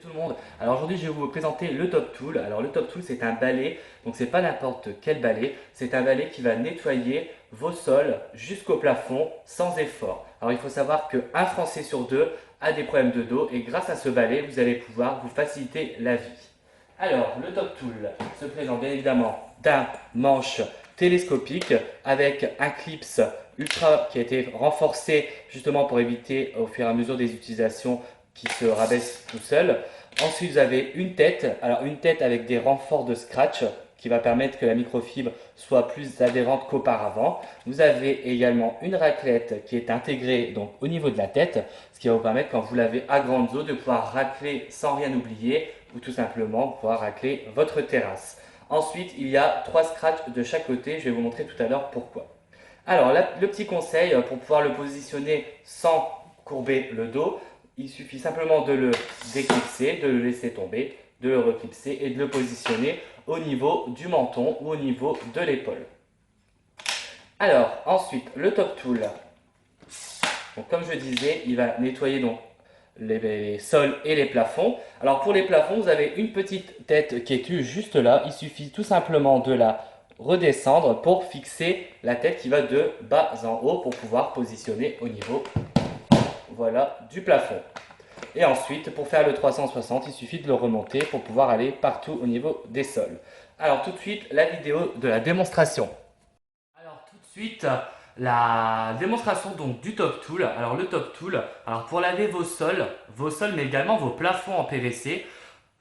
tout le monde. Alors aujourd'hui, je vais vous présenter le Top Tool. Alors le Top Tool, c'est un balai, donc c'est pas n'importe quel balai, c'est un balai qui va nettoyer vos sols jusqu'au plafond sans effort. Alors il faut savoir qu'un Français sur deux a des problèmes de dos et grâce à ce balai, vous allez pouvoir vous faciliter la vie. Alors le Top Tool se présente bien évidemment d'un manche télescopique avec un clips ultra qui a été renforcé justement pour éviter au fur et à mesure des utilisations qui se rabaisse tout seul. Ensuite, vous avez une tête, alors une tête avec des renforts de scratch qui va permettre que la microfibre soit plus adhérente qu'auparavant. Vous avez également une raclette qui est intégrée donc au niveau de la tête, ce qui va vous permettre quand vous l'avez à grande eau de pouvoir racler sans rien oublier ou tout simplement pouvoir racler votre terrasse. Ensuite, il y a 3 scratchs de chaque côté, je vais vous montrer tout à l'heure pourquoi. Alors, le petit conseil pour pouvoir le positionner sans courber le dos, il suffit simplement de le déclipser, de le laisser tomber, de le reclipser et de le positionner au niveau du menton ou au niveau de l'épaule. Alors, ensuite, le Top Tool. Donc, comme je disais, il va nettoyer donc les sols et les plafonds. Alors, pour les plafonds, vous avez une petite tête qui est juste là. Il suffit tout simplement de la redescendre pour fixer la tête qui va de bas en haut pour pouvoir positionner au niveau voilà, du plafond. Et ensuite, pour faire le 360, il suffit de le remonter pour pouvoir aller partout au niveau des sols. Alors tout de suite, la vidéo de la démonstration. Alors tout de suite, la démonstration donc du Top Tool. Alors le Top Tool, alors pour laver vos sols mais également vos plafonds en PVC,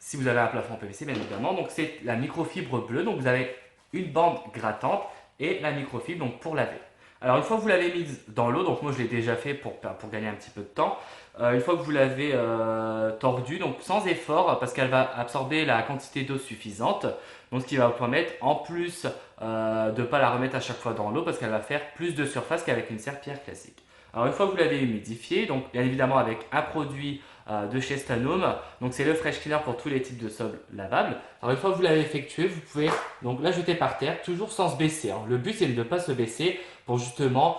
si vous avez un plafond en PVC bien évidemment, donc c'est la microfibre bleue, donc vous avez une bande grattante et la microfibre donc pour laver. Alors une fois que vous l'avez mise dans l'eau, donc moi je l'ai déjà fait pour gagner un petit peu de temps, une fois que vous l'avez tordue, donc sans effort, parce qu'elle va absorber la quantité d'eau suffisante, donc ce qui va vous permettre en plus de ne pas la remettre à chaque fois dans l'eau, parce qu'elle va faire plus de surface qu'avec une serpillière classique. Alors une fois que vous l'avez humidifié, donc bien évidemment avec un produit de chez Stanum, donc c'est le Fresh Cleaner pour tous les types de sols lavables. Alors une fois que vous l'avez effectué, vous pouvez donc la jeter par terre, toujours sans se baisser, hein. Le but c'est de ne pas se baisser pour justement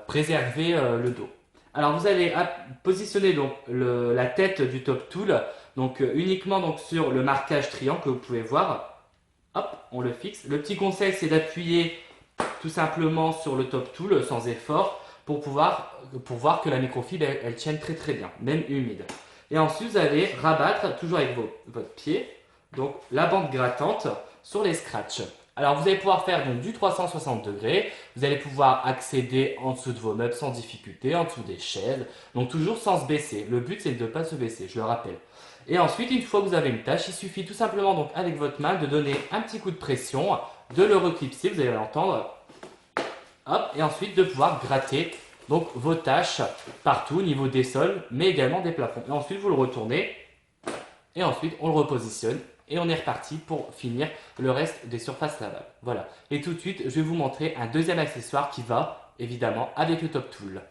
préserver le dos. Alors vous allez positionner donc la tête du Top Tool donc uniquement donc sur le marquage triangle que vous pouvez voir. Hop, on le fixe. Le petit conseil c'est d'appuyer tout simplement sur le Top Tool sans effort pour voir que la microfibre elle tienne très très bien, même humide. Et ensuite vous allez rabattre toujours avec votre pied donc la bande grattante sur les scratchs. Alors vous allez pouvoir faire donc du 360 degrés, vous allez pouvoir accéder en dessous de vos meubles sans difficulté, en dessous des chaises, donc toujours sans se baisser. Le but c'est de ne pas se baisser, je le rappelle. Et ensuite, une fois que vous avez une tâche, il suffit tout simplement donc avec votre main de donner un petit coup de pression, de le reclipser, vous allez l'entendre, hop, et ensuite de pouvoir gratter donc vos tâches partout au niveau des sols, mais également des plafonds. Et ensuite vous le retournez, et ensuite on le repositionne. Et on est reparti pour finir le reste des surfaces lavables. Voilà. Et tout de suite, je vais vous montrer un deuxième accessoire qui va évidemment avec le Top Tool.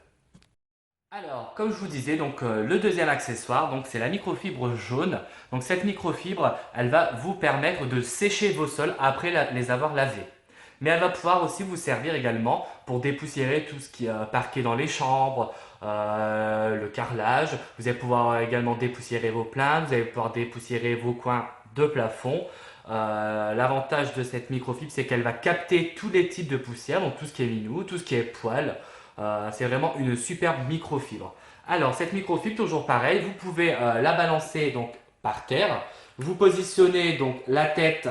Alors, comme je vous disais, donc le deuxième accessoire, donc c'est la microfibre jaune. Donc cette microfibre, elle va vous permettre de sécher vos sols après les avoir lavés. Mais elle va pouvoir aussi vous servir également pour dépoussiérer tout ce qui est parquet dans les chambres, le carrelage. Vous allez pouvoir également dépoussiérer vos plaintes, vous allez pouvoir dépoussiérer vos coins de plafond. L'avantage de cette microfibre, c'est qu'elle va capter tous les types de poussière, donc tout ce qui est minou, tout ce qui est poils. C'est vraiment une superbe microfibre. Alors cette microfibre, toujours pareil, vous pouvez la balancer donc par terre. Vous positionnez donc la tête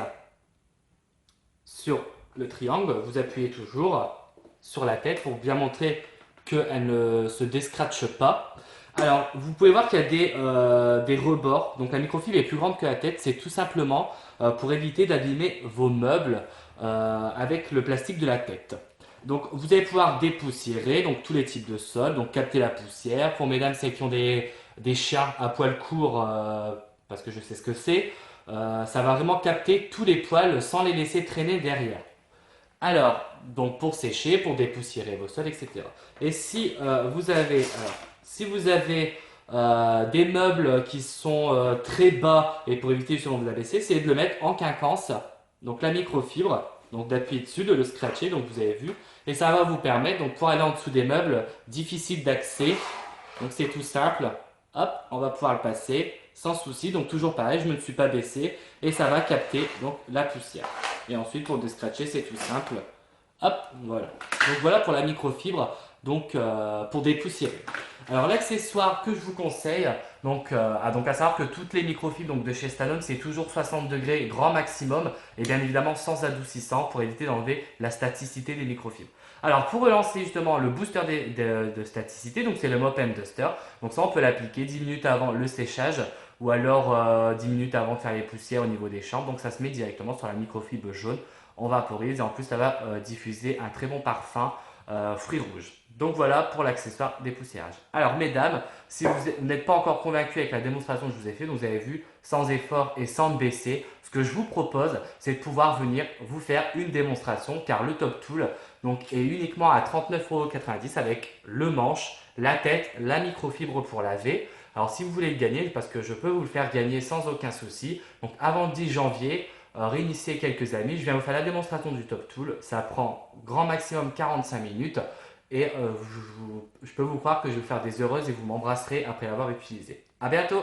sur le triangle, vous appuyez toujours sur la tête pour bien montrer qu'elle ne se descratche pas. Alors, vous pouvez voir qu'il y a des rebords. Donc, la microfibre est plus grande que la tête. C'est tout simplement pour éviter d'abîmer vos meubles avec le plastique de la tête. Donc, vous allez pouvoir dépoussiérer donc, tous les types de sols. Donc, capter la poussière. Pour mesdames, celles qui ont des chiens à poils courts, parce que je sais ce que c'est, ça va vraiment capter tous les poils sans les laisser traîner derrière. Alors, donc pour sécher, pour dépoussiérer vos sols, etc. Et si si vous avez des meubles qui sont très bas et pour éviter justement de la baisser, c'est de le mettre en quinconce, donc la microfibre, donc d'appuyer dessus, de le scratcher, donc vous avez vu, et ça va vous permettre donc pour aller en dessous des meubles difficiles d'accès. Donc c'est tout simple, hop, on va pouvoir le passer sans souci. Donc toujours pareil, je ne me suis pas baissé et ça va capter donc la poussière. Et ensuite pour descratcher, c'est tout simple. Hop, voilà. Donc voilà pour la microfibre, donc pour dépoussiérer. Alors l'accessoire que je vous conseille, donc à savoir que toutes les microfibres donc de chez Stanone, c'est toujours 60 degrés grand maximum et bien évidemment sans adoucissant pour éviter d'enlever la staticité des microfibres. Alors pour relancer justement le booster de staticité, donc c'est le Mop and Duster. Donc ça on peut l'appliquer 10 minutes avant le séchage ou alors 10 minutes avant de faire les poussières au niveau des chambres. Donc ça se met directement sur la microfibre jaune. On vaporise et en plus ça va diffuser un très bon parfum fruits rouges. Donc voilà pour l'accessoire dépoussiérage. Alors mesdames, si vous n'êtes pas encore convaincu avec la démonstration que je vous ai fait, donc vous avez vu sans effort et sans baisser, ce que je vous propose c'est de pouvoir venir vous faire une démonstration car le Top Tool donc, est uniquement à 39,90 € avec le manche, la tête, la microfibre pour laver. Alors si vous voulez le gagner, parce que je peux vous le faire gagner sans aucun souci, donc avant le 10 janvier, réinitiez quelques amis, je viens vous faire la démonstration du Top Tool, ça prend grand maximum 45 minutes et je peux vous croire que je vais vous faire des heureuses et vous m'embrasserez après l'avoir utilisé. A bientôt!